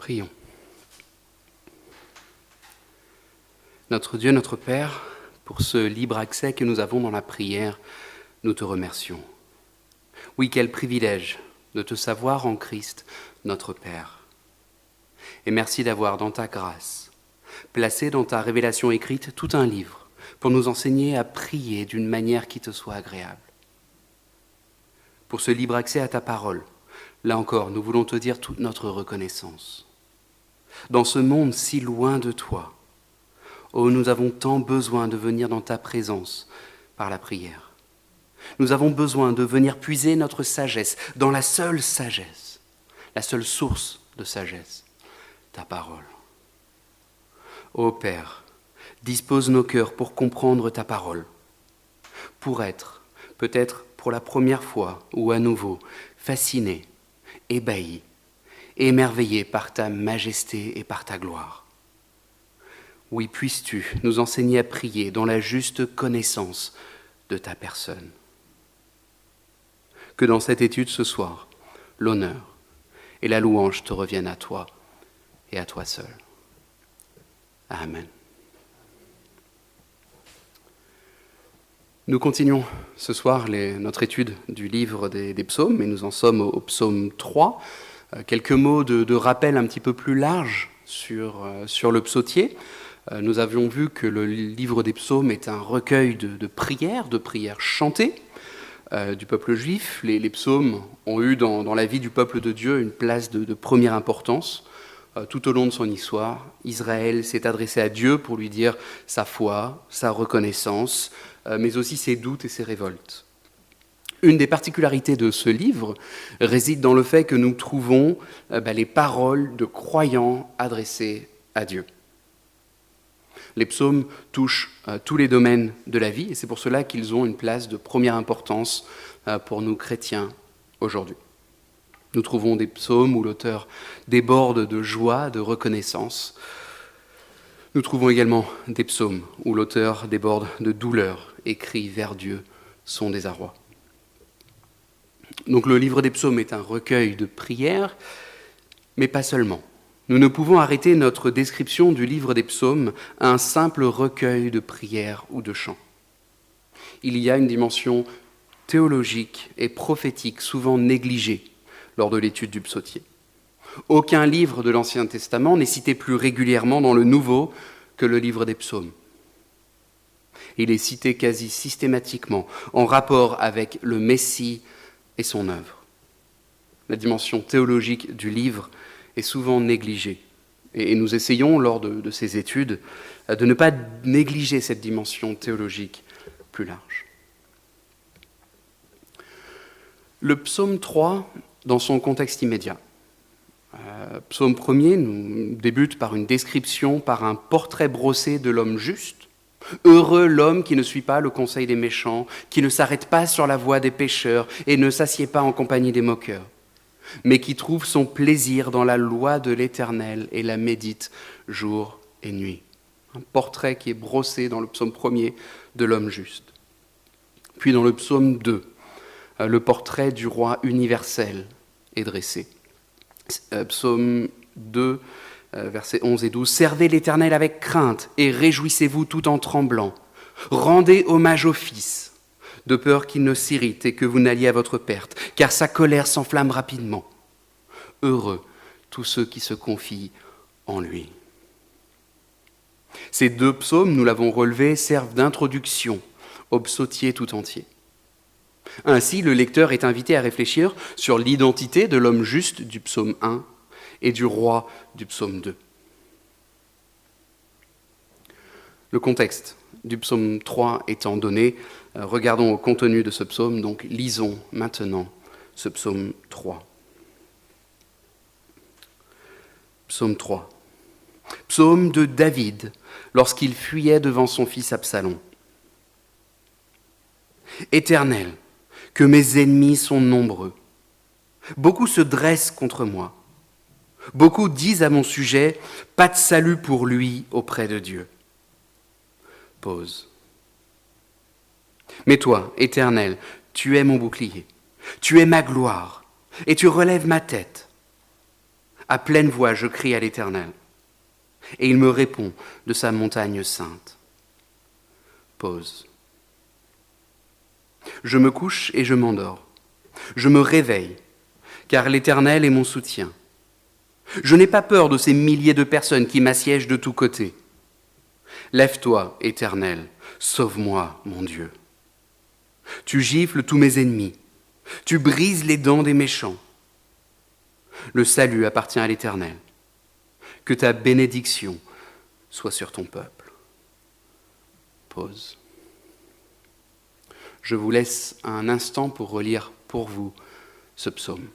Prions. Notre Dieu, notre Père, pour ce libre accès que nous avons dans la prière, nous te remercions. Oui, quel privilège de te savoir en Christ, notre Père. Et merci d'avoir, dans ta grâce, placé dans ta révélation écrite tout un livre pour nous enseigner à prier d'une manière qui te soit agréable. Pour ce libre accès à ta parole, là encore, nous voulons te dire toute notre reconnaissance. Dans ce monde si loin de toi, oh, nous avons tant besoin de venir dans ta présence par la prière. Nous avons besoin de venir puiser notre sagesse dans la seule sagesse, la seule source de sagesse, ta parole. Ô Père, dispose nos cœurs pour comprendre ta parole, pour être, peut-être pour la première fois ou à nouveau, fascinés, ébahis, émerveillés par ta majesté et par ta gloire. Oui, puisses-tu nous enseigner à prier dans la juste connaissance de ta personne. Que dans cette étude ce soir, l'honneur et la louange te reviennent à toi et à toi seul. Amen. Nous continuons ce soir notre étude du livre des psaumes, et nous en sommes au psaume 3. Quelques mots de rappel un petit peu plus large sur le psautier. Nous avions vu que le livre des psaumes est un recueil de prières chantées du peuple juif. Les psaumes ont eu dans la vie du peuple de Dieu une place de première importance. Tout au long de son histoire, Israël s'est adressé à Dieu pour lui dire sa foi, sa reconnaissance, mais aussi ses doutes et ses révoltes. Une des particularités de ce livre réside dans le fait que nous trouvons les paroles de croyants adressées à Dieu. Les psaumes touchent tous les domaines de la vie, et c'est pour cela qu'ils ont une place de première importance pour nous chrétiens aujourd'hui. Nous trouvons des psaumes où l'auteur déborde de joie, de reconnaissance. Nous trouvons également des psaumes où l'auteur déborde de douleur et crie vers Dieu son désarroi. Donc le livre des psaumes est un recueil de prières, mais pas seulement. Nous ne pouvons arrêter notre description du livre des psaumes à un simple recueil de prières ou de chants. Il y a une dimension théologique et prophétique souvent négligée lors de l'étude du psautier. Aucun livre de l'Ancien Testament n'est cité plus régulièrement dans le Nouveau que le livre des psaumes. Il est cité quasi systématiquement en rapport avec le Messie et son œuvre. La dimension théologique du livre est souvent négligée. Et nous essayons, lors de ces études, de ne pas négliger cette dimension théologique plus large. Le psaume 3, dans son contexte immédiat. Psaume 1er nous débute par une description, par un portrait brossé de l'homme juste. Heureux l'homme qui ne suit pas le conseil des méchants, qui ne s'arrête pas sur la voie des pécheurs et ne s'assied pas en compagnie des moqueurs, mais qui trouve son plaisir dans la loi de l'Éternel et la médite jour et nuit. Un portrait qui est brossé dans le psaume 1er de l'homme juste. Puis dans le psaume 2, le portrait du roi universel est dressé. Psaume 2, versets 11 et 12. « Servez l'Éternel avec crainte et réjouissez-vous tout en tremblant. Rendez hommage au Fils, de peur qu'il ne s'irrite et que vous n'alliez à votre perte, car sa colère s'enflamme rapidement. Heureux tous ceux qui se confient en lui. » Ces deux psaumes, nous l'avons relevé, servent d'introduction au psautier tout entier. Ainsi, le lecteur est invité à réfléchir sur l'identité de l'homme juste du psaume 1 et du roi du psaume 2. Le contexte du psaume 3 étant donné, regardons au contenu de ce psaume, donc lisons maintenant ce psaume 3. Psaume 3. Psaume de David, lorsqu'il fuyait devant son fils Absalom. Éternel, que mes ennemis sont nombreux. Beaucoup se dressent contre moi. Beaucoup disent à mon sujet, pas de salut pour lui auprès de Dieu. Pause. Mais toi, Éternel, tu es mon bouclier, tu es ma gloire, et tu relèves ma tête. À pleine voix, je crie à l'Éternel. Et il me répond de sa montagne sainte. Pause. Je me couche et je m'endors. Je me réveille, car l'Éternel est mon soutien. Je n'ai pas peur de ces milliers de personnes qui m'assiègent de tous côtés. Lève-toi, Éternel, sauve-moi, mon Dieu. Tu gifles tous mes ennemis, tu brises les dents des méchants. Le salut appartient à l'Éternel. Que ta bénédiction soit sur ton peuple. Pause. Je vous laisse un instant pour relire pour vous ce psaume.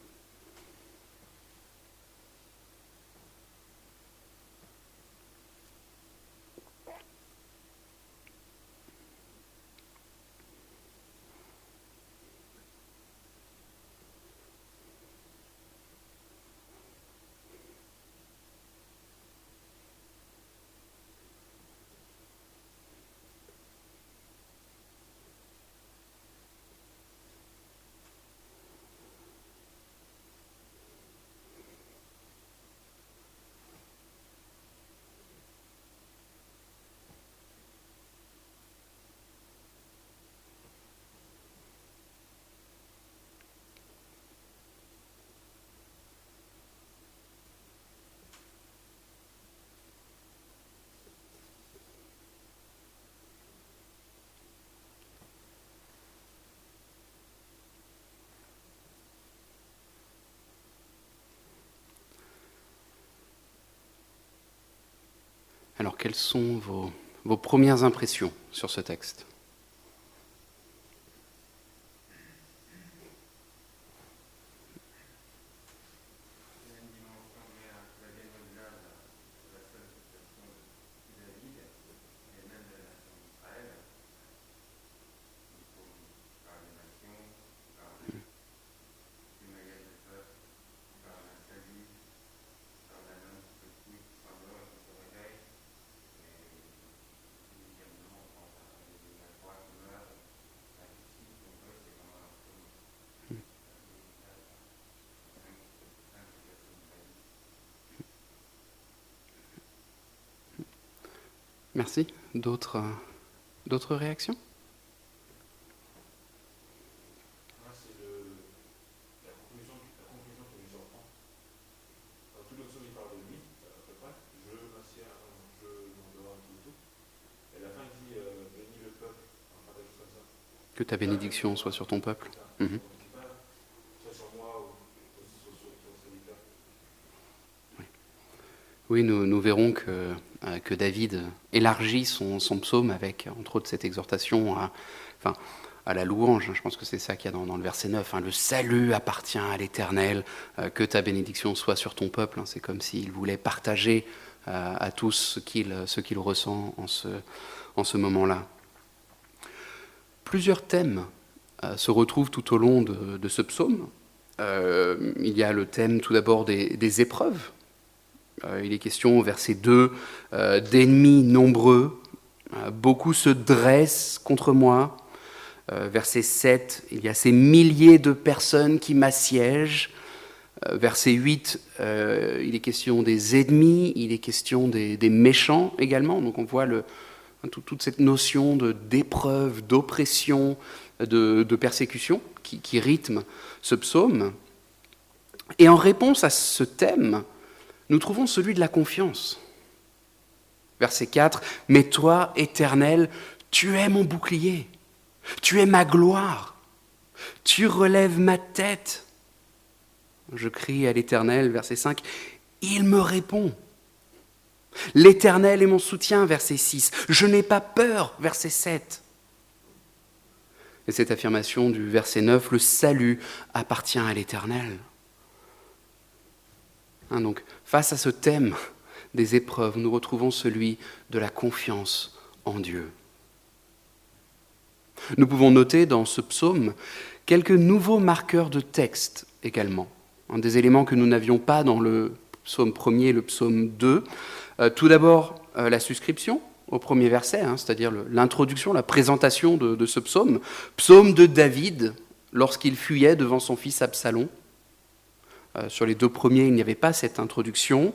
Alors, quelles sont vos premières impressions sur ce texte ? Merci. D'autres réactions ? Moi, c'est la conclusion que les gens prennent. Dans tout le psaume, il parle de lui, à peu près. Je m'assieds, je m'endors, tout. Et à la fin, il dit bénis le peuple. Enfin, quelque chose comme ça. Que ta bénédiction soit sur ton peuple. Donc, il ne dit pas soit sur moi ou soit sur ton serviteur. Oui, nous verrons que David élargit son psaume avec, entre autres, cette exhortation à la louange. Je pense que c'est ça qu'il y a dans le verset 9. Le salut appartient à l'Éternel, que ta bénédiction soit sur ton peuple. C'est comme s'il voulait partager à tous ce qu'il ressent en ce moment-là. Plusieurs thèmes se retrouvent tout au long de ce psaume. Il y a le thème tout d'abord des épreuves. Il est question au verset 2 d'ennemis nombreux. Beaucoup se dressent contre moi. Verset 7, il y a ces milliers de personnes qui m'assiègent. Verset 8, il est question des ennemis, il est question des méchants également. Donc on voit toute cette notion d'épreuve, d'oppression, de persécution qui rythme ce psaume. Et en réponse à ce thème, nous trouvons celui de la confiance. Verset 4, « Mais toi, Éternel, tu es mon bouclier, tu es ma gloire, tu relèves ma tête. » Je crie à l'Éternel, verset 5, « Il me répond. » L'Éternel est mon soutien, verset 6, « Je n'ai pas peur, verset 7. » Et cette affirmation du verset 9, « Le salut appartient à l'Éternel. » Donc, face à ce thème des épreuves, nous retrouvons celui de la confiance en Dieu. Nous pouvons noter dans ce psaume quelques nouveaux marqueurs de texte également, des éléments que nous n'avions pas dans le psaume 1er et le psaume 2. Tout d'abord, la suscription au premier verset, c'est-à-dire l'introduction, la présentation de ce psaume. Psaume de David, lorsqu'il fuyait devant son fils Absalom. Sur les 2 premiers, il n'y avait pas cette introduction,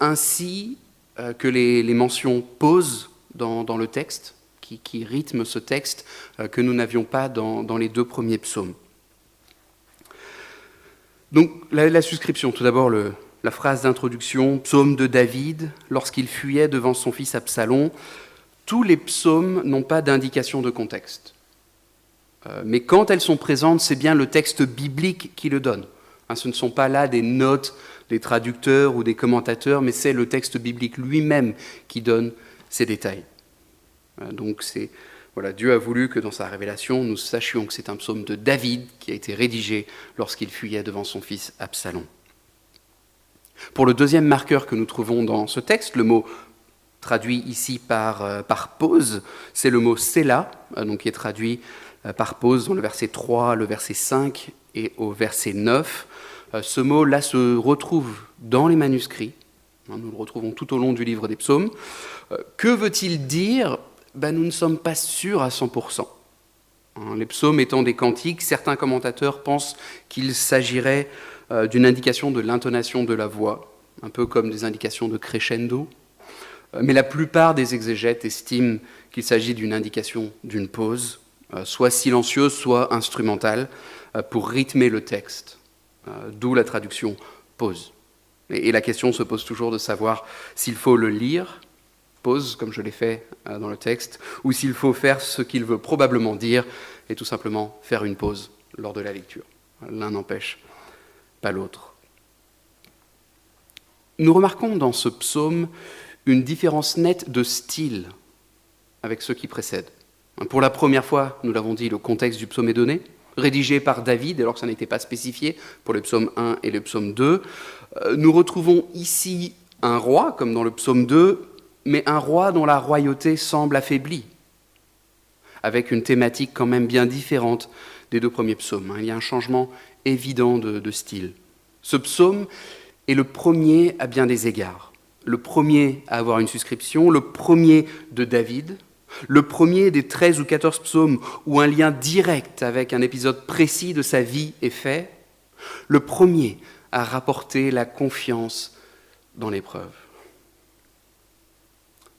ainsi que les mentions pause dans le texte, qui rythment ce texte, que nous n'avions pas dans les 2 premiers psaumes. Donc la suscription, tout d'abord la phrase d'introduction, psaume de David, lorsqu'il fuyait devant son fils Absalom. Tous les psaumes n'ont pas d'indication de contexte. Mais quand elles sont présentes, c'est bien le texte biblique qui le donne. Ce ne sont pas là des notes des traducteurs ou des commentateurs, mais c'est le texte biblique lui-même qui donne ces détails. Donc Dieu a voulu que dans sa révélation, nous sachions que c'est un psaume de David qui a été rédigé lorsqu'il fuyait devant son fils Absalom. Pour le deuxième marqueur que nous trouvons dans ce texte, le mot traduit ici par pause, c'est le mot Sélah, donc qui est traduit par pause dans le verset 3, le verset 5 et au verset 9. Ce mot-là se retrouve dans les manuscrits. Nous le retrouvons tout au long du livre des psaumes. Que veut-il dire ? Nous ne sommes pas sûrs à 100%. Les psaumes étant des cantiques, certains commentateurs pensent qu'il s'agirait d'une indication de l'intonation de la voix, un peu comme des indications de crescendo. Mais la plupart des exégètes estiment qu'il s'agit d'une indication d'une pause, soit silencieuse, soit instrumentale, pour rythmer le texte, d'où la traduction pause. Et la question se pose toujours de savoir s'il faut le lire, pause, comme je l'ai fait dans le texte, ou s'il faut faire ce qu'il veut probablement dire, et tout simplement faire une pause lors de la lecture. L'un n'empêche pas l'autre. Nous remarquons dans ce psaume une différence nette de style avec ceux qui précèdent. Pour la première fois, nous l'avons dit, le contexte du psaume est donné, rédigé par David, alors que ça n'était pas spécifié pour le psaume 1 et le psaume 2. Nous retrouvons ici un roi, comme dans le psaume 2, mais un roi dont la royauté semble affaiblie, avec une thématique quand même bien différente des 2 premiers psaumes. Il y a un changement évident de style. Ce psaume est le premier à bien des égards. Le premier à avoir une suscription, le premier de David, le premier des 13 ou 14 psaumes où un lien direct avec un épisode précis de sa vie est fait, le premier à rapporter la confiance dans l'épreuve.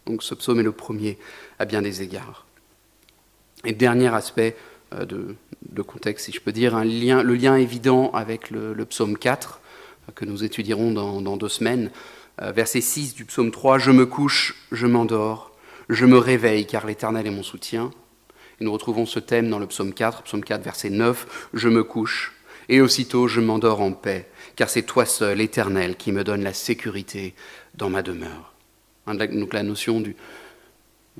Donc ce psaume est le premier à bien des égards. Et dernier aspect de contexte, si je peux dire, le lien évident avec le psaume 4, que nous étudierons dans 2 semaines. Verset 6 du psaume 3, « Je me couche, je m'endors, je me réveille, car l'Éternel est mon soutien. » Et nous retrouvons ce thème dans le psaume 4, verset 9, « Je me couche, et aussitôt je m'endors en paix, car c'est toi seul, Éternel, qui me donne la sécurité dans ma demeure. » Donc la notion du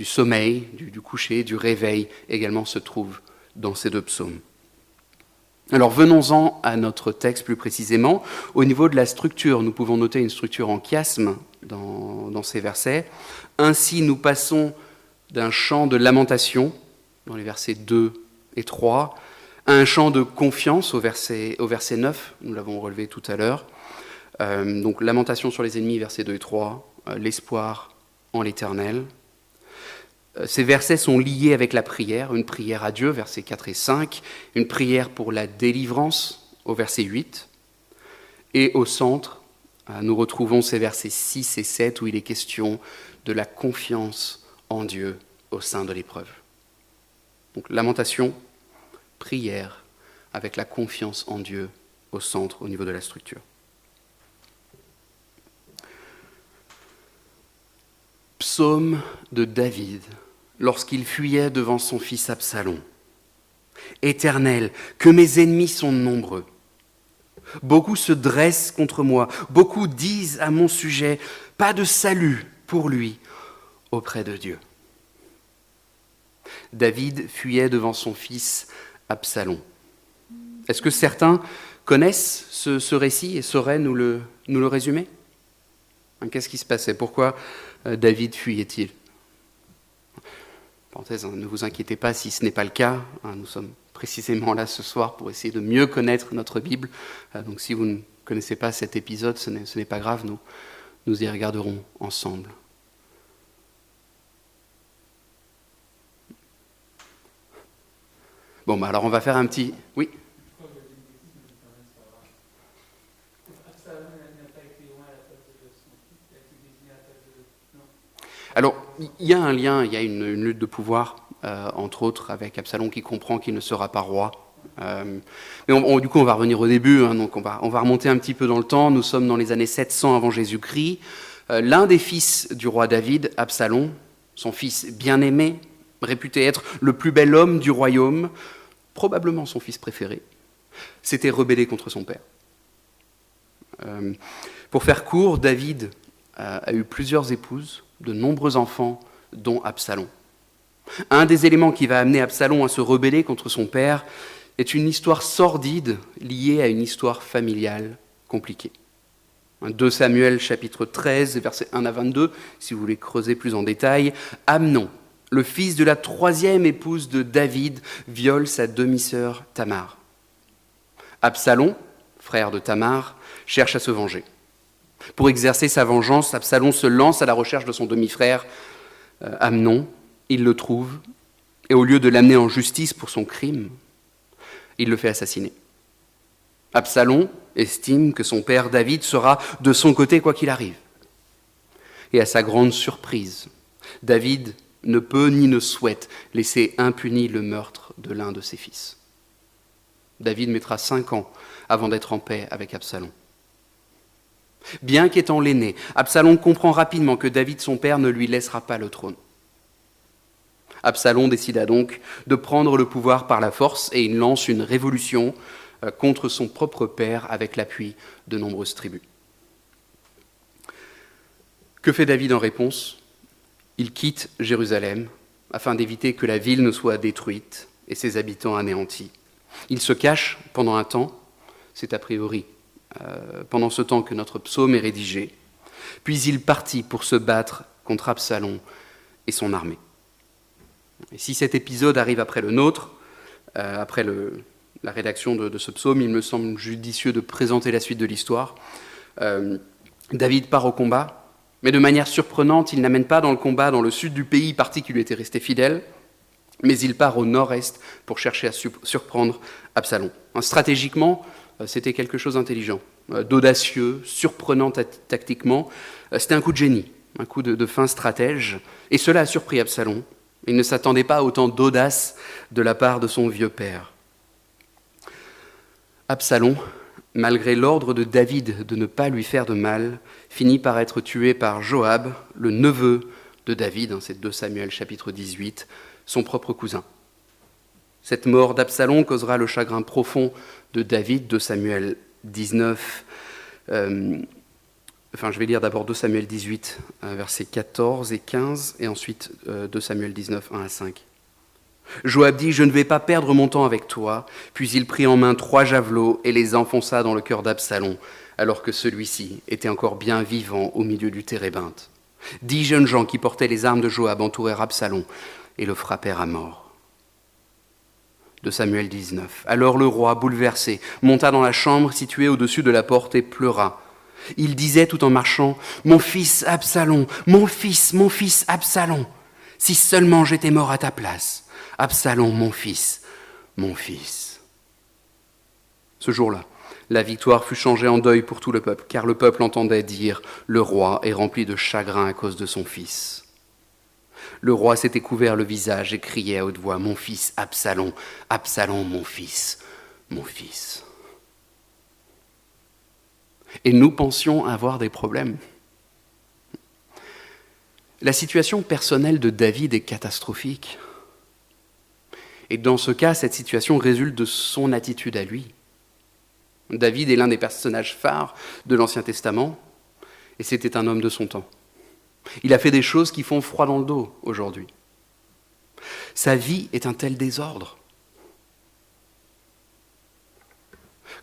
sommeil, du coucher, du réveil également se trouve dans ces 2 psaumes. Alors venons-en à notre texte plus précisément. Au niveau de la structure, nous pouvons noter une structure en chiasme dans ces versets. Ainsi, nous passons d'un chant de lamentation, dans les versets 2 et 3, à un chant de confiance au verset 9, nous l'avons relevé tout à l'heure. Donc lamentation sur les ennemis, versets 2 et 3, l'espoir en l'Éternel. Ces versets sont liés avec la prière, une prière à Dieu, versets 4 et 5, une prière pour la délivrance, au verset 8. Et au centre, nous retrouvons ces versets 6 et 7 où il est question de la confiance en Dieu au sein de l'épreuve. Donc lamentation, prière, avec la confiance en Dieu au centre, au niveau de la structure. Psaume de David, lorsqu'il fuyait devant son fils Absalom. Éternel, que mes ennemis sont nombreux. Beaucoup se dressent contre moi, beaucoup disent à mon sujet, pas de salut pour lui auprès de Dieu. David fuyait devant son fils Absalom. Est-ce que certains connaissent ce récit et sauraient nous le résumer ? Qu'est-ce qui se passait ? Pourquoi David fuyait-il ? Parenthèse, ne vous inquiétez pas si ce n'est pas le cas. Nous sommes précisément là ce soir pour essayer de mieux connaître notre Bible. Donc si vous ne connaissez pas cet épisode, ce n'est pas grave, nous y regarderons ensemble. Bon, alors on va faire un petit... Oui ? Alors, il y a un lien, il y a une lutte de pouvoir, entre autres, avec Absalom qui comprend qu'il ne sera pas roi. Mais du coup, on va revenir au début, hein, donc on va remonter un petit peu dans le temps. Nous sommes dans les années 700 avant Jésus-Christ. L'un des fils du roi David, Absalom, son fils bien-aimé, réputé être le plus bel homme du royaume, probablement son fils préféré, s'était rebellé contre son père. Pour faire court, David a eu plusieurs épouses, de nombreux enfants, dont Absalom. Un des éléments qui va amener Absalom à se rebeller contre son père est une histoire sordide liée à une histoire familiale compliquée. 2 Samuel chapitre 13, versets 1 à 22, si vous voulez creuser plus en détail. Amnon, le fils de la 3e épouse de David, viole sa demi-sœur Tamar. Absalom, frère de Tamar, cherche à se venger. Pour exercer sa vengeance, Absalom se lance à la recherche de son demi-frère Amnon. Il le trouve, et au lieu de l'amener en justice pour son crime, il le fait assassiner. Absalom estime que son père David sera de son côté quoi qu'il arrive. Et à sa grande surprise, David ne peut ni ne souhaite laisser impuni le meurtre de l'un de ses fils. David mettra 5 ans avant d'être en paix avec Absalom. Bien qu'étant l'aîné, Absalom comprend rapidement que David, son père, ne lui laissera pas le trône. Absalom décida donc de prendre le pouvoir par la force et il lance une révolution contre son propre père avec l'appui de nombreuses tribus. Que fait David en réponse ? Il quitte Jérusalem afin d'éviter que la ville ne soit détruite et ses habitants anéantis. Il se cache pendant un temps, c'est a priori pendant ce temps que notre psaume est rédigé, puis il partit pour se battre contre Absalom et son armée. Et si cet épisode arrive après le nôtre, après la rédaction de ce psaume, il me semble judicieux de présenter la suite de l'histoire. David part au combat, mais de manière surprenante, il n'amène pas dans le combat dans le sud du pays, parti qui lui était resté fidèle, mais il part au nord-est pour chercher à surprendre Absalom. Stratégiquement, c'était quelque chose d'intelligent, d'audacieux, surprenant tactiquement. C'était un coup de génie, un coup de fin stratège, et cela a surpris Absalom. Il ne s'attendait pas à autant d'audace de la part de son vieux père. Absalom, malgré l'ordre de David de ne pas lui faire de mal, finit par être tué par Joab, le neveu de David, c'est 2 Samuel chapitre 18, son propre cousin. Cette mort d'Absalom causera le chagrin profond de David, 2 Samuel 19, je vais lire d'abord 2 Samuel 18, versets 14 et 15, et ensuite 2 Samuel 19, 1 à 5. Joab dit « Je ne vais pas perdre mon temps avec toi. » Puis il prit en main 3 javelots et les enfonça dans le cœur d'Absalom, alors que celui-ci était encore bien vivant au milieu du térébinthe. 10 jeunes gens qui portaient les armes de Joab entourèrent Absalom et le frappèrent à mort. 2 Samuel 19. Alors le roi, bouleversé, monta dans la chambre située au-dessus de la porte et pleura. Il disait tout en marchant « Mon fils Absalom, mon fils Absalom, si seulement j'étais mort à ta place. Absalom, mon fils, mon fils. » Ce jour-là, la victoire fut changée en deuil pour tout le peuple, car le peuple entendait dire « Le roi est rempli de chagrin à cause de son fils. » Le roi s'était couvert le visage et criait à haute voix « Mon fils Absalom, Absalom, mon fils, mon fils. » Et nous pensions avoir des problèmes. La situation personnelle de David est catastrophique. Et dans ce cas, cette situation résulte de son attitude à lui. David est l'un des personnages phares de l'Ancien Testament, et c'était un homme de son temps. Il a fait des choses qui font froid dans le dos aujourd'hui. Sa vie est un tel désordre.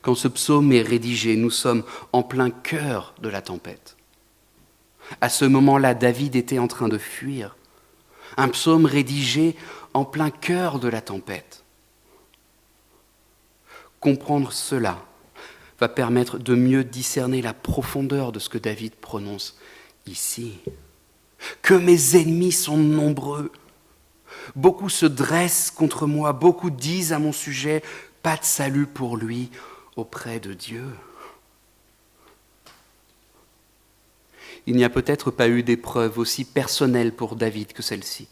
Quand ce psaume est rédigé, nous sommes en plein cœur de la tempête. À ce moment-là, David était en train de fuir. Un psaume rédigé en plein cœur de la tempête. Comprendre cela va permettre de mieux discerner la profondeur de ce que David prononce ici. Que mes ennemis sont nombreux. Beaucoup se dressent contre moi, beaucoup disent à mon sujet, pas de salut pour lui auprès de Dieu. il n'y a peut-être pas eu d'épreuve aussi personnelle pour David que celle-ci.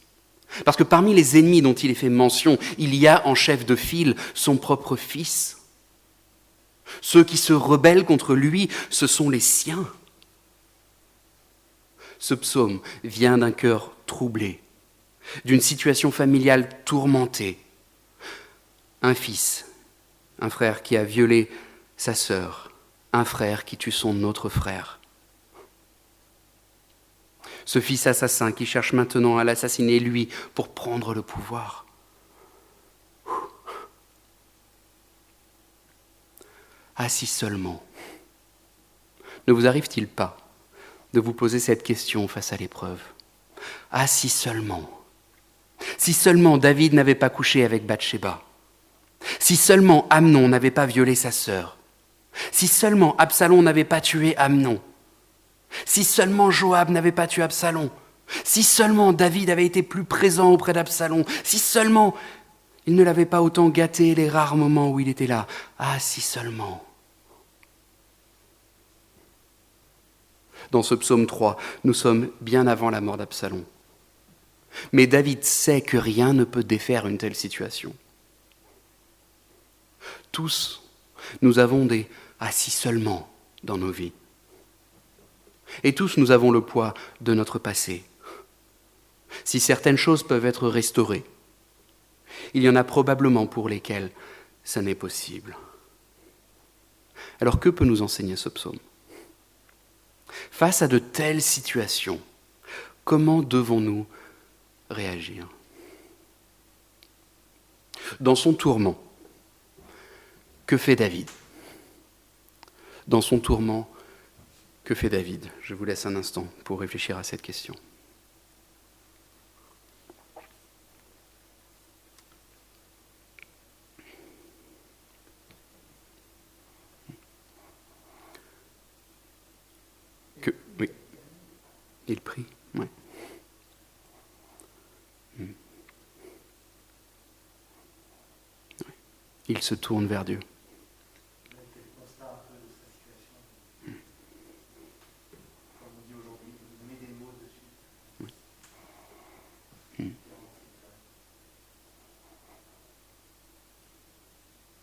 Parce que parmi les ennemis dont il est fait mention, il y a en chef de file son propre fils. Ceux qui se rebellent contre lui, ce sont les siens. Ce psaume vient d'un cœur troublé, d'une situation familiale tourmentée. Un fils, un frère qui a violé sa sœur, un frère qui tue son autre frère. Ce fils assassin qui cherche maintenant à l'assassiner lui pour prendre le pouvoir. Ah, si seulement. Ne vous arrive-t-il pas de vous poser cette question face à l'épreuve? Ah, si seulement. Si seulement David n'avait pas couché avec Bathsheba. Si seulement Amnon n'avait pas violé sa sœur. Si seulement Absalom n'avait pas tué Amnon. Si seulement Joab n'avait pas tué Absalom. Si seulement David avait été plus présent auprès d'Absalom. Si seulement il ne l'avait pas autant gâté les rares moments où il était là. Ah, si seulement. Dans ce psaume 3, nous sommes bien avant la mort d'Absalom. Mais David sait que rien ne peut défaire une telle situation. Tous, nous avons des « ah si seulement » dans nos vies. Et tous, nous avons le poids de notre passé. Si certaines choses peuvent être restaurées, il y en a probablement pour lesquelles ça n'est possible. Alors que peut nous enseigner ce psaume? Face à de telles situations, comment devons-nous réagir? Dans son tourment, que fait David? Dans son tourment, que fait David? Je vous laisse un instant pour réfléchir à cette question. Oui, il prie, oui. Il se tourne vers Dieu.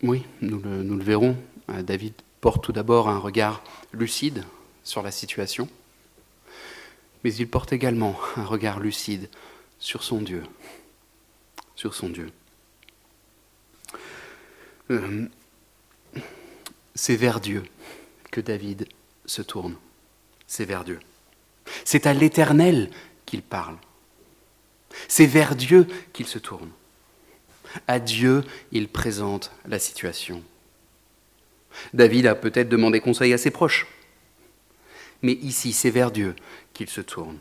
Oui, nous le verrons. David porte tout d'abord un regard lucide sur la situation, mais il porte également un regard lucide sur son Dieu. Sur son Dieu. C'est vers Dieu que David se tourne. C'est vers Dieu. C'est à l'Éternel qu'il parle. C'est vers Dieu qu'il se tourne. À Dieu, il présente la situation. David a peut-être demandé conseil à ses proches, mais ici, c'est vers Dieu qu'il se tourne.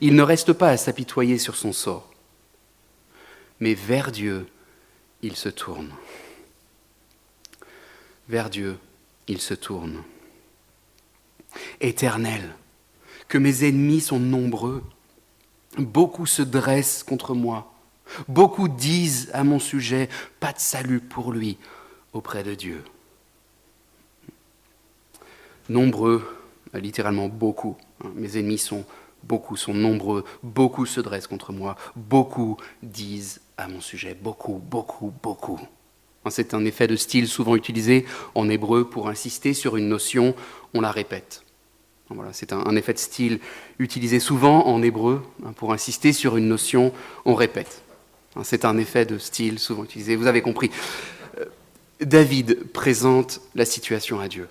Il ne reste pas à s'apitoyer sur son sort, mais vers Dieu, il se tourne. Vers Dieu, il se tourne. Éternel, que mes ennemis sont nombreux, beaucoup se dressent contre moi, beaucoup disent à mon sujet, pas de salut pour lui auprès de Dieu. Nombreux, littéralement beaucoup, mes ennemis sont beaucoup, sont nombreux, beaucoup se dressent contre moi, beaucoup disent à mon sujet, beaucoup. C'est un effet de style souvent utilisé en hébreu pour insister sur une notion, on la répète. Voilà, c'est un effet de style utilisé souvent en hébreu pour insister sur une notion, on répète. C'est un effet de style souvent utilisé, vous avez compris. David présente la situation à Dieu.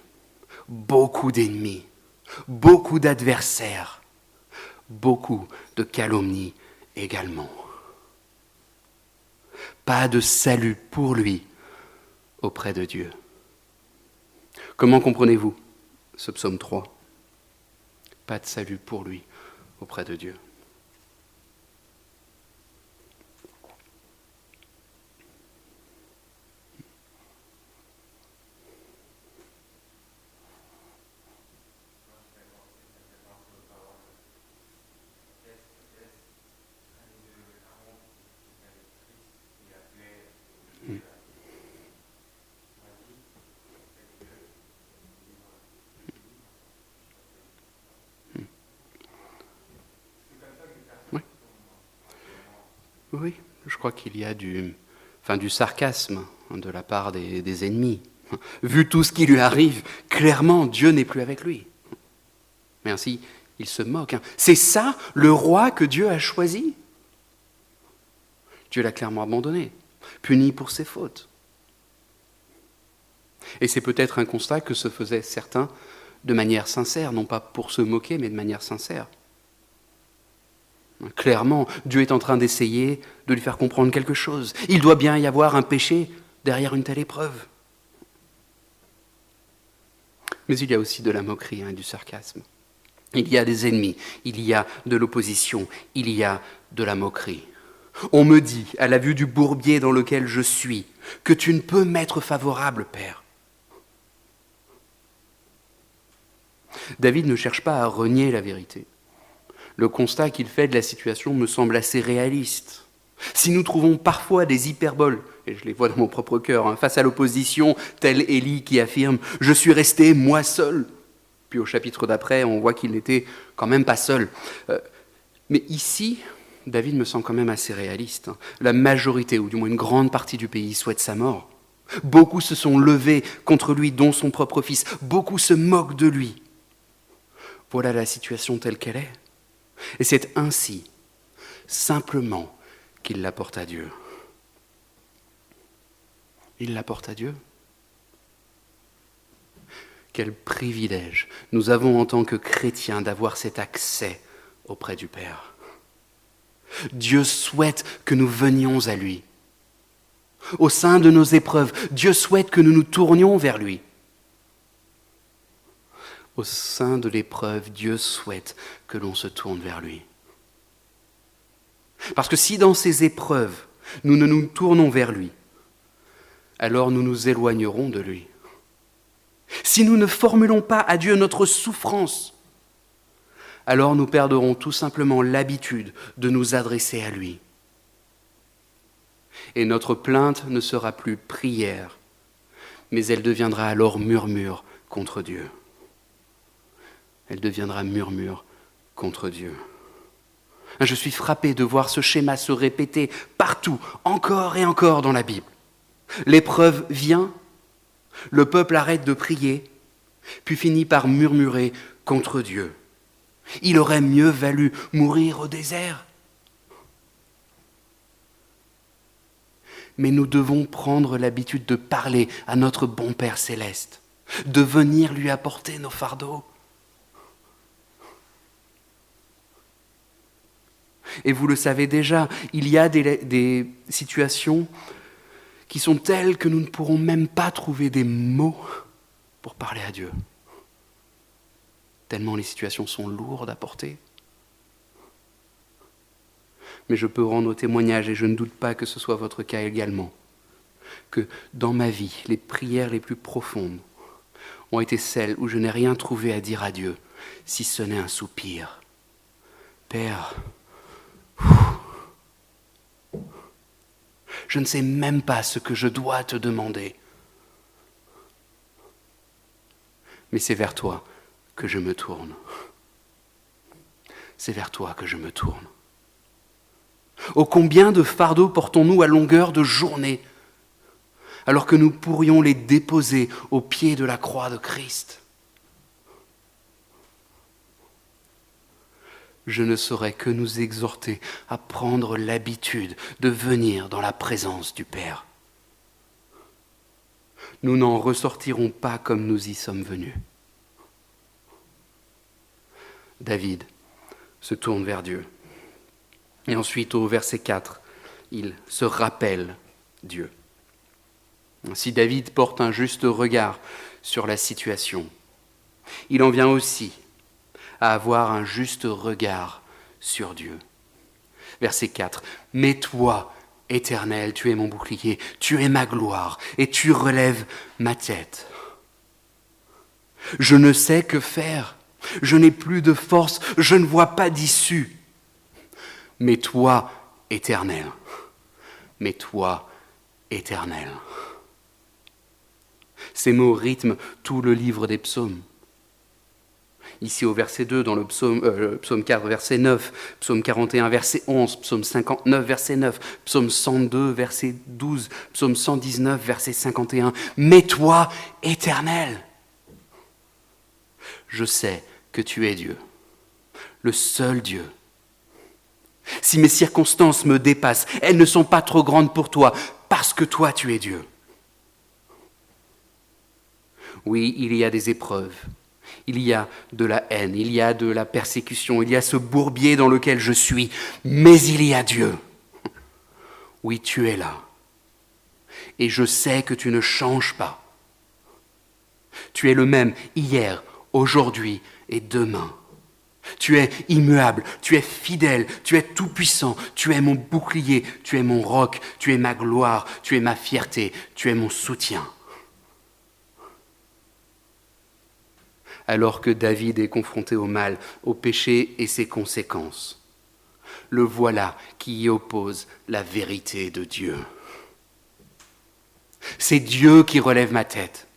Beaucoup d'ennemis, beaucoup d'adversaires, beaucoup de calomnies également. Pas de salut pour lui auprès de Dieu. Comment comprenez-vous ce psaume 3 ? Pas de salut pour lui auprès de Dieu. Oui, je crois qu'il y a du sarcasme de la part des ennemis. Vu tout ce qui lui arrive, clairement, Dieu n'est plus avec lui. Mais ainsi, il se moque. C'est ça le roi que Dieu a choisi. Dieu l'a clairement abandonné, puni pour ses fautes. Et c'est peut-être un constat que se faisaient certains de manière sincère, non pas pour se moquer, mais de manière sincère. Clairement, Dieu est en train d'essayer de lui faire comprendre quelque chose. Il doit bien y avoir un péché derrière une telle épreuve. Mais il y a aussi de la moquerie et du sarcasme. Il y a des ennemis, il y a de l'opposition, il y a de la moquerie. On me dit, à la vue du bourbier dans lequel je suis, que tu ne peux m'être favorable, Père. David ne cherche pas à renier la vérité. Le constat qu'il fait de la situation me semble assez réaliste. Si nous trouvons parfois des hyperboles, et je les vois dans mon propre cœur, face à l'opposition, tel Élie qui affirme « Je suis resté moi seul », puis au chapitre d'après, on voit qu'il n'était quand même pas seul. Mais ici, David me semble quand même assez réaliste. La majorité, ou du moins une grande partie du pays, souhaite sa mort. Beaucoup se sont levés contre lui, dont son propre fils. Beaucoup se moquent de lui. Voilà la situation telle qu'elle est. Et c'est ainsi, simplement, qu'il l'apporte à Dieu. Il l'apporte à Dieu. Quel privilège nous avons en tant que chrétiens d'avoir cet accès auprès du Père. Dieu souhaite que nous venions à lui. Au sein de nos épreuves, Dieu souhaite que nous nous tournions vers lui. Au sein de l'épreuve, Dieu souhaite que l'on se tourne vers lui. Parce que si dans ces épreuves, nous ne nous tournons vers lui, alors nous nous éloignerons de lui. Si nous ne formulons pas à Dieu notre souffrance, alors nous perdrons tout simplement l'habitude de nous adresser à lui. Et notre plainte ne sera plus prière, mais elle deviendra alors murmure contre Dieu. Elle deviendra murmure contre Dieu. Je suis frappé de voir ce schéma se répéter partout, encore et encore dans la Bible. L'épreuve vient, le peuple arrête de prier, puis finit par murmurer contre Dieu. Il aurait mieux valu mourir au désert. Mais nous devons prendre l'habitude de parler à notre bon Père céleste, de venir lui apporter nos fardeaux. Et vous le savez déjà, il y a des situations qui sont telles que nous ne pourrons même pas trouver des mots pour parler à Dieu. Tellement les situations sont lourdes à porter. Mais je peux rendre témoignage, et je ne doute pas que ce soit votre cas également, que dans ma vie, les prières les plus profondes ont été celles où je n'ai rien trouvé à dire à Dieu, si ce n'est un soupir. Père, je ne sais même pas ce que je dois te demander. Mais c'est vers toi que je me tourne. C'est vers toi que je me tourne. Ô combien de fardeaux portons-nous à longueur de journée, alors que nous pourrions les déposer au pied de la croix de Christ. Je ne saurais que nous exhorter à prendre l'habitude de venir dans la présence du Père. Nous n'en ressortirons pas comme nous y sommes venus. David se tourne vers Dieu. Et ensuite, au verset 4, il se rappelle Dieu. Si David porte un juste regard sur la situation, il en vient aussi à avoir un juste regard sur Dieu. Verset 4. « Mais toi, Éternel, tu es mon bouclier, tu es ma gloire, et tu relèves ma tête. Je ne sais que faire, je n'ai plus de force, je ne vois pas d'issue. Mais toi, Éternel, mais toi, Éternel. » Ces mots rythment tout le livre des psaumes. Ici au verset 2, dans le psaume 4, verset 9, psaume 41, verset 11, psaume 59, verset 9, psaume 102, verset 12, psaume 119, verset 51. Mais toi, Éternel, je sais que tu es Dieu, le seul Dieu. Si mes circonstances me dépassent, elles ne sont pas trop grandes pour toi, parce que toi, tu es Dieu. Oui, il y a des épreuves, il y a de la haine, il y a de la persécution, il y a ce bourbier dans lequel je suis, mais il y a Dieu. Oui, tu es là. Et je sais que tu ne changes pas. Tu es le même hier, aujourd'hui et demain. Tu es immuable, tu es fidèle, tu es tout-puissant, tu es mon bouclier, tu es mon roc, tu es ma gloire, tu es ma fierté, tu es mon soutien. Alors que David est confronté au mal, au péché et ses conséquences, le voilà qui y oppose la vérité de Dieu. C'est Dieu qui relève ma tête.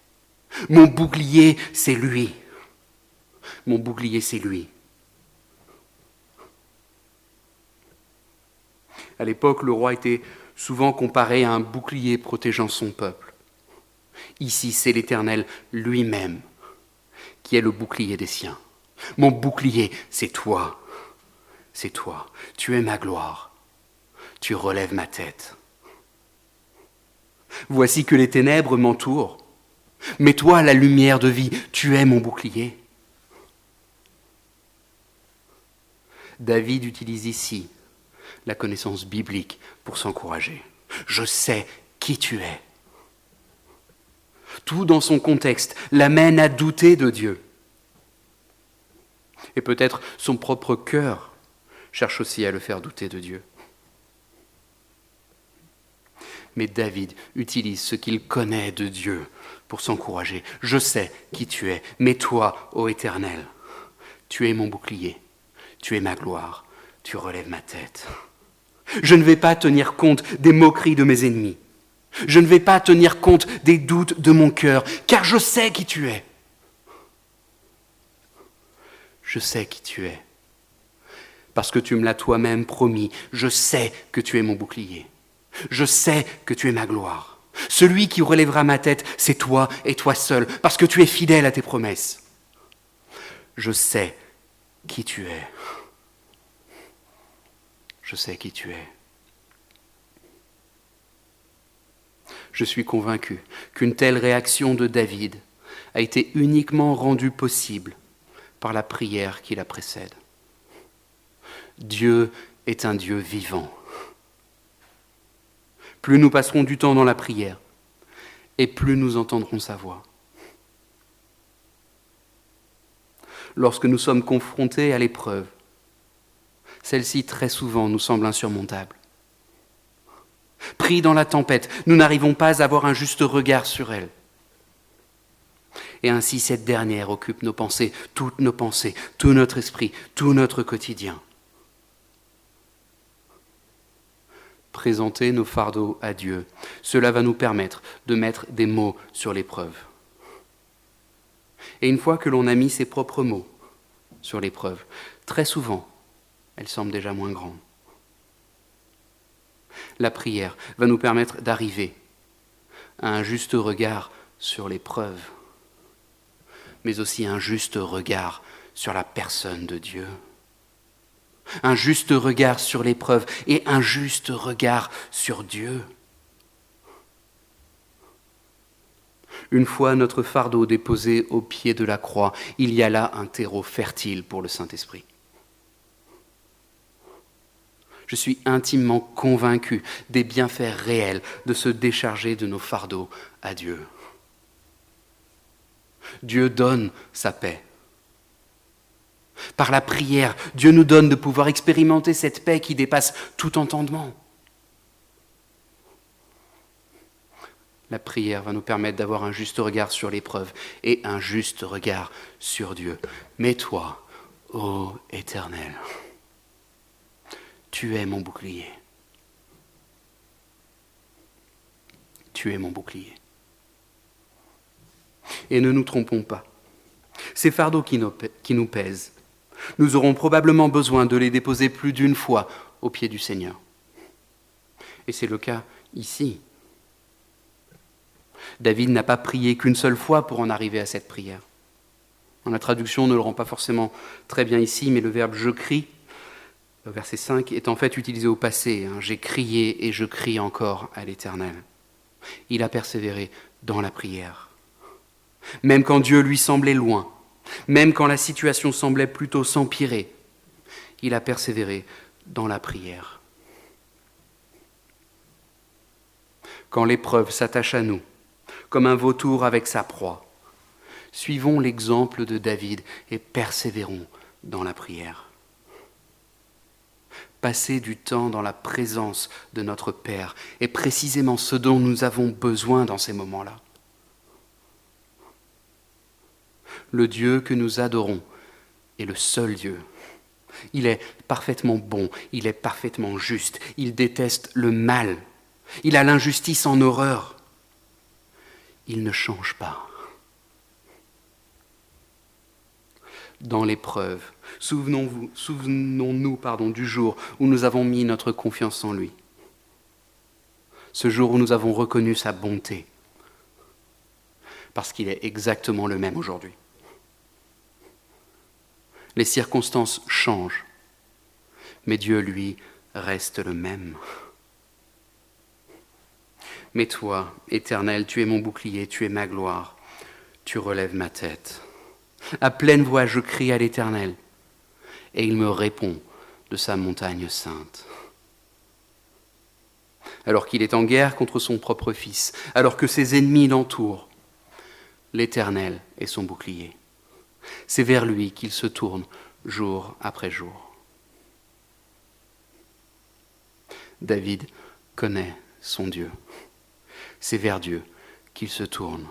Mon bouclier, c'est lui. Mon bouclier, c'est lui. À l'époque, le roi était souvent comparé à un bouclier protégeant son peuple. Ici, c'est l'Éternel lui-même qui est le bouclier des siens. Mon bouclier, c'est toi. C'est toi. Tu es ma gloire. Tu relèves ma tête. Voici que les ténèbres m'entourent. Mais toi, la lumière de vie, tu es mon bouclier. David utilise ici la connaissance biblique pour s'encourager. Je sais qui tu es. Tout dans son contexte l'amène à douter de Dieu. Et peut-être son propre cœur cherche aussi à le faire douter de Dieu. Mais David utilise ce qu'il connaît de Dieu pour s'encourager. Je sais qui tu es, mais toi, ô Éternel, tu es mon bouclier, tu es ma gloire, tu relèves ma tête. Je ne vais pas tenir compte des moqueries de mes ennemis. Je ne vais pas tenir compte des doutes de mon cœur, car je sais qui tu es. Je sais qui tu es. Parce que tu me l'as toi-même promis, je sais que tu es mon bouclier. Je sais que tu es ma gloire. Celui qui relèvera ma tête, c'est toi et toi seul, parce que tu es fidèle à tes promesses. Je sais qui tu es. Je sais qui tu es. Je suis convaincu qu'une telle réaction de David a été uniquement rendue possible par la prière qui la précède. Dieu est un Dieu vivant. Plus nous passerons du temps dans la prière, et plus nous entendrons sa voix. Lorsque nous sommes confrontés à l'épreuve, celle-ci très souvent nous semble insurmontable. Pris dans la tempête, nous n'arrivons pas à avoir un juste regard sur elle. Et ainsi cette dernière occupe nos pensées, tout notre esprit, tout notre quotidien. Présenter nos fardeaux à Dieu, cela va nous permettre de mettre des mots sur l'épreuve. Et une fois que l'on a mis ses propres mots sur l'épreuve, très souvent, elle semble déjà moins grande. La prière va nous permettre d'arriver à un juste regard sur l'épreuve, mais aussi un juste regard sur la personne de Dieu. Un juste regard sur l'épreuve et un juste regard sur Dieu. Une fois notre fardeau déposé au pied de la croix, il y a là un terreau fertile pour le Saint-Esprit. Je suis intimement convaincu des bienfaits réels de se décharger de nos fardeaux à Dieu. Dieu donne sa paix. Par la prière, Dieu nous donne de pouvoir expérimenter cette paix qui dépasse tout entendement. La prière va nous permettre d'avoir un juste regard sur l'épreuve et un juste regard sur Dieu. Mais toi, ô Éternel, tu es mon bouclier. Tu es mon bouclier. Et ne nous trompons pas. Ces fardeaux qui nous pèsent, nous aurons probablement besoin de les déposer plus d'une fois aux pieds du Seigneur. Et c'est le cas ici. David n'a pas prié qu'une seule fois pour en arriver à cette prière. La traduction ne le rend pas forcément très bien ici, mais le verbe « je crie », verset 5, est en fait utilisé au passé. J'ai crié et je crie encore à l'Éternel. Il a persévéré dans la prière. Même quand Dieu lui semblait loin, même quand la situation semblait plutôt s'empirer, il a persévéré dans la prière. Quand l'épreuve s'attache à nous, comme un vautour avec sa proie, suivons l'exemple de David et persévérons dans la prière. Passer du temps dans la présence de notre Père est précisément ce dont nous avons besoin dans ces moments-là. Le Dieu que nous adorons est le seul Dieu. Il est parfaitement bon, il est parfaitement juste, il déteste le mal, il a l'injustice en horreur. Il ne change pas. Dans l'épreuve, souvenons-nous du jour où nous avons mis notre confiance en lui. Ce jour où nous avons reconnu sa bonté, parce qu'il est exactement le même aujourd'hui. Les circonstances changent, mais Dieu, lui, reste le même. Mais toi, Éternel, tu es mon bouclier, tu es ma gloire, tu relèves ma tête. À pleine voix, je crie à l'Éternel, et il me répond de sa montagne sainte. Alors qu'il est en guerre contre son propre fils, alors que ses ennemis l'entourent, l'Éternel est son bouclier. C'est vers lui qu'il se tourne jour après jour. David connaît son Dieu. C'est vers Dieu qu'il se tourne.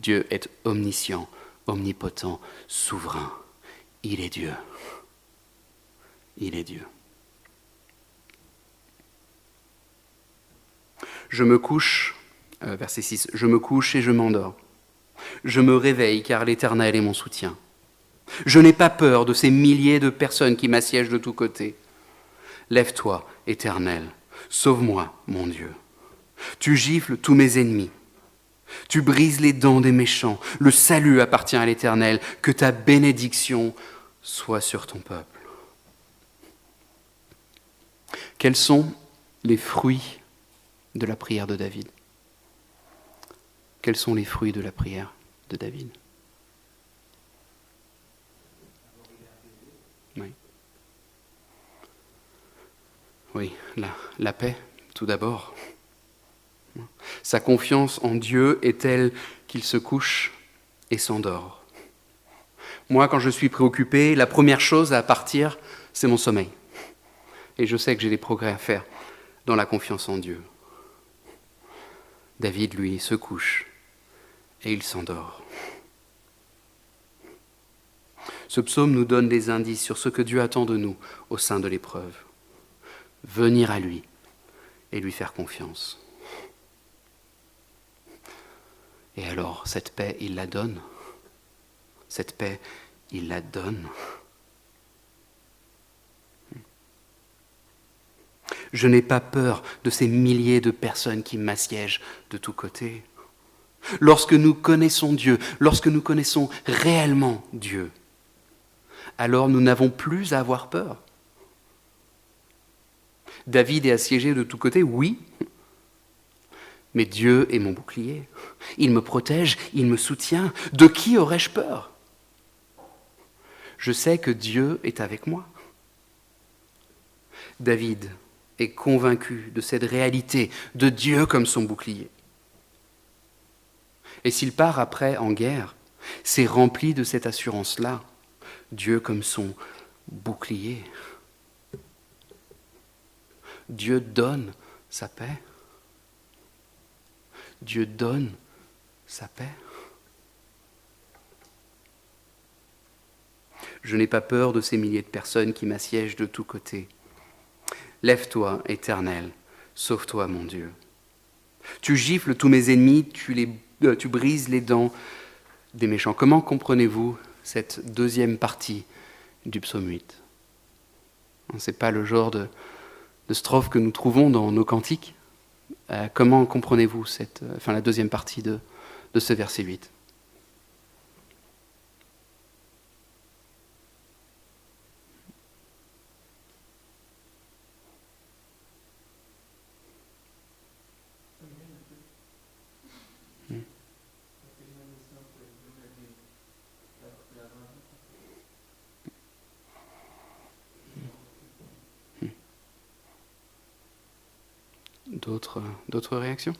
Dieu est omniscient, omnipotent, souverain. Il est Dieu. Il est Dieu. Je me couche, verset 6, je me couche et je m'endors. Je me réveille car l'Éternel est mon soutien. Je n'ai pas peur de ces milliers de personnes qui m'assiègent de tous côtés. Lève-toi, Éternel, sauve-moi, mon Dieu. Tu gifles tous mes ennemis. Tu brises les dents des méchants. Le salut appartient à l'Éternel. Que ta bénédiction soit sur ton peuple. Quels sont les fruits de la prière de David ? Quels sont les fruits de la prière de David ? Oui, la paix, tout d'abord. Sa confiance en Dieu est telle qu'il se couche et s'endort. Moi, quand je suis préoccupé, la première chose à partir, c'est mon sommeil. Et je sais que j'ai des progrès à faire dans la confiance en Dieu. David, lui, se couche et il s'endort. Ce psaume nous donne des indices sur ce que Dieu attend de nous au sein de l'épreuve. Venir à lui et lui faire confiance. Et alors, cette paix, il la donne. Cette paix, il la donne. Je n'ai pas peur de ces milliers de personnes qui m'assiègent de tous côtés. Lorsque nous connaissons Dieu, lorsque nous connaissons réellement Dieu, alors nous n'avons plus à avoir peur. David est assiégé de tous côtés, oui, mais Dieu est mon bouclier. Il me protège, il me soutient. De qui aurais-je peur ? Je sais que Dieu est avec moi. David est convaincu de cette réalité, de Dieu comme son bouclier. Et s'il part après en guerre, c'est rempli de cette assurance-là, Dieu comme son bouclier. Dieu donne sa paix. Dieu donne sa paix. Je n'ai pas peur de ces milliers de personnes qui m'assiègent de tous côtés. Lève-toi, Éternel, sauve-toi, mon Dieu. Tu gifles tous mes ennemis, tu brises les dents des méchants. Comment comprenez-vous cette deuxième partie du psaume 8 ? Ce n'est pas le genre de strophe que nous trouvons dans nos cantiques. Comment comprenez-vous la deuxième partie de ce verset 8 ? D'autres réactions ?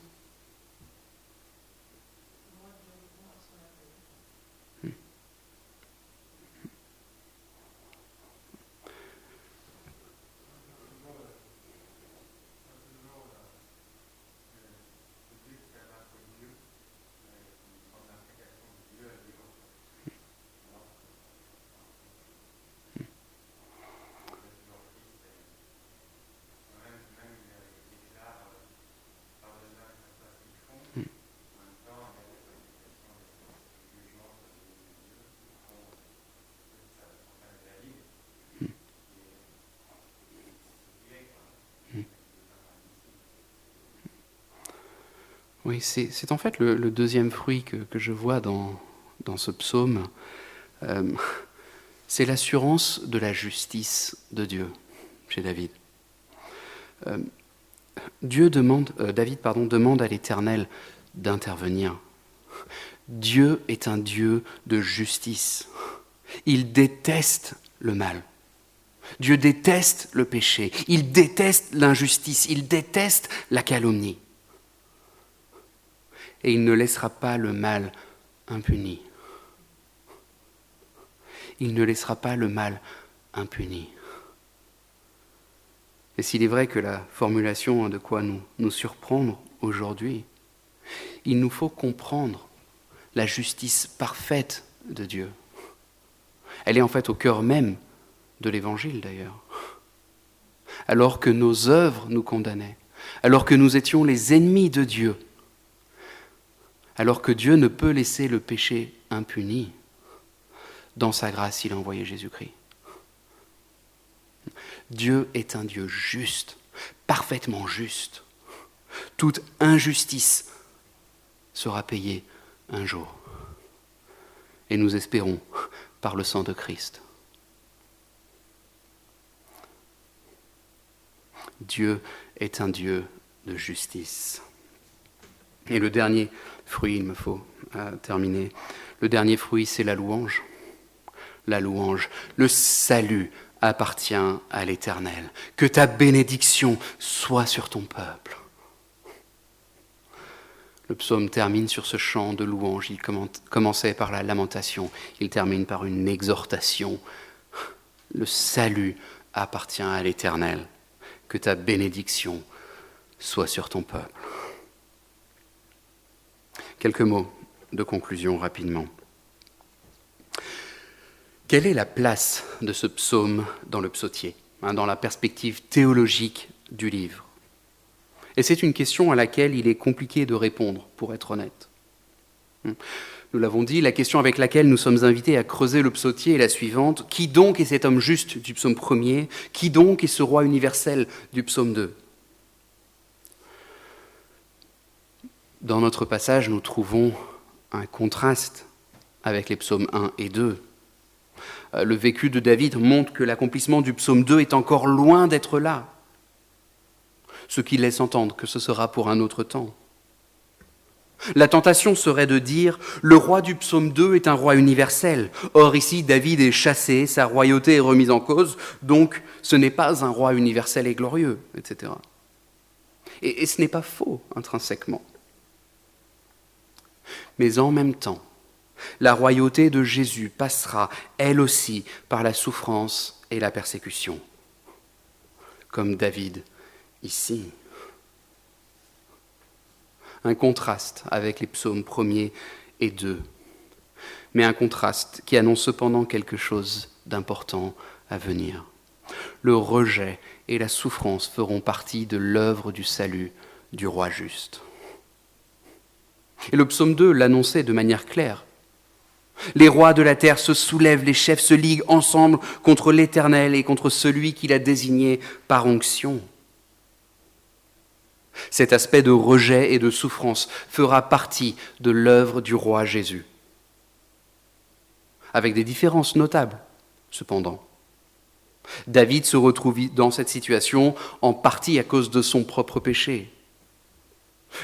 Oui, c'est en fait le deuxième fruit que je vois dans ce psaume. C'est l'assurance de la justice de Dieu chez David. David demande à l'Éternel d'intervenir. Dieu est un Dieu de justice. Il déteste le mal. Dieu déteste le péché. Il déteste l'injustice. Il déteste la calomnie. Et il ne laissera pas le mal impuni. Il ne laissera pas le mal impuni. Et s'il est vrai que la formulation a de quoi nous surprendre aujourd'hui, il nous faut comprendre la justice parfaite de Dieu. Elle est en fait au cœur même de l'Évangile d'ailleurs. Alors que nos œuvres nous condamnaient, alors que nous étions les ennemis de Dieu, alors que Dieu ne peut laisser le péché impuni, dans sa grâce, il a envoyé Jésus-Christ. Dieu est un Dieu juste, parfaitement juste. Toute injustice sera payée un jour. Et nous espérons par le sang de Christ. Dieu est un Dieu de justice. Et le dernier fruit, il me faut terminer. Le dernier fruit, c'est la louange. La louange, le salut appartient à l'Éternel. Que ta bénédiction soit sur ton peuple. Le psaume termine sur ce chant de louange. Il commençait par la lamentation. Il termine par une exhortation. Le salut appartient à l'Éternel. Que ta bénédiction soit sur ton peuple. Quelques mots de conclusion rapidement. Quelle est la place de ce psaume dans le psautier, dans la perspective théologique du livre ? Et c'est une question à laquelle il est compliqué de répondre, pour être honnête. Nous l'avons dit, la question avec laquelle nous sommes invités à creuser le psautier est la suivante. Qui donc est cet homme juste du psaume 1er ? Qui donc est ce roi universel du psaume 2 ? Dans notre passage, nous trouvons un contraste avec les psaumes 1 et 2. Le vécu de David montre que l'accomplissement du psaume 2 est encore loin d'être là, ce qui laisse entendre que ce sera pour un autre temps. La tentation serait de dire « le roi du psaume 2 est un roi universel ». Or ici, David est chassé, sa royauté est remise en cause, donc ce n'est pas un roi universel et glorieux, etc. Et ce n'est pas faux intrinsèquement. Mais en même temps, la royauté de Jésus passera, elle aussi, par la souffrance et la persécution, comme David ici. Un contraste avec les psaumes 1er et 2, mais un contraste qui annonce cependant quelque chose d'important à venir. Le rejet et la souffrance feront partie de l'œuvre du salut du roi juste. Et le psaume 2 l'annonçait de manière claire. Les rois de la terre se soulèvent, les chefs se liguent ensemble contre l'Éternel et contre celui qu'il a désigné par onction. Cet aspect de rejet et de souffrance fera partie de l'œuvre du roi Jésus, avec des différences notables, cependant. David se retrouve dans cette situation en partie à cause de son propre péché.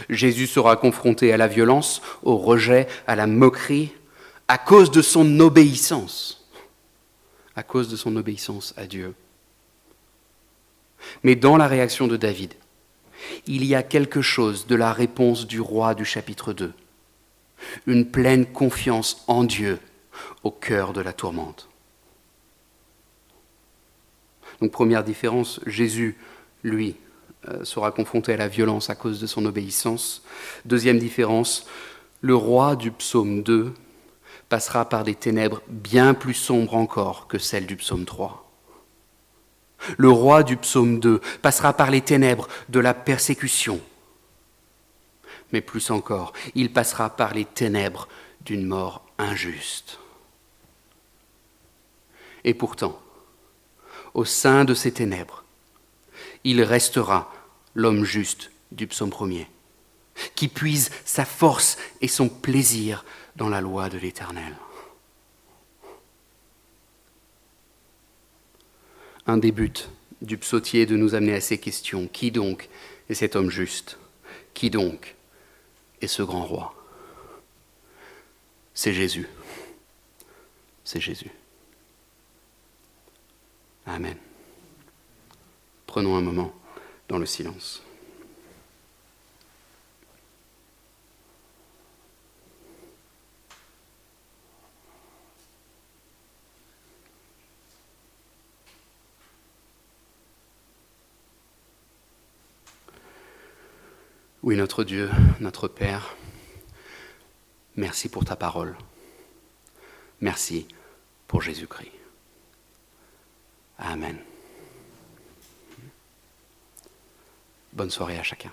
Jésus sera confronté à la violence, au rejet, à la moquerie, à cause de son obéissance, à Dieu. Mais dans la réaction de David, il y a quelque chose de la réponse du roi du chapitre 2, une pleine confiance en Dieu au cœur de la tourmente. Donc première différence, Jésus, lui, sera confronté à la violence à cause de son obéissance. Deuxième différence, le roi du psaume 2 passera par des ténèbres bien plus sombres encore que celles du psaume 3. Le roi du psaume 2 passera par les ténèbres de la persécution. Mais plus encore, il passera par les ténèbres d'une mort injuste. Et pourtant, au sein de ces ténèbres, il restera l'homme juste du psaume 1er, qui puise sa force et son plaisir dans la loi de l'Éternel. Un des buts du psautier est de nous amener à ces questions. Qui donc est cet homme juste ? Qui donc est ce grand roi ? C'est Jésus. C'est Jésus. Amen. Prenons un moment dans le silence. Oui, notre Dieu, notre Père, merci pour ta parole. Merci pour Jésus-Christ. Amen. Bonne soirée à chacun.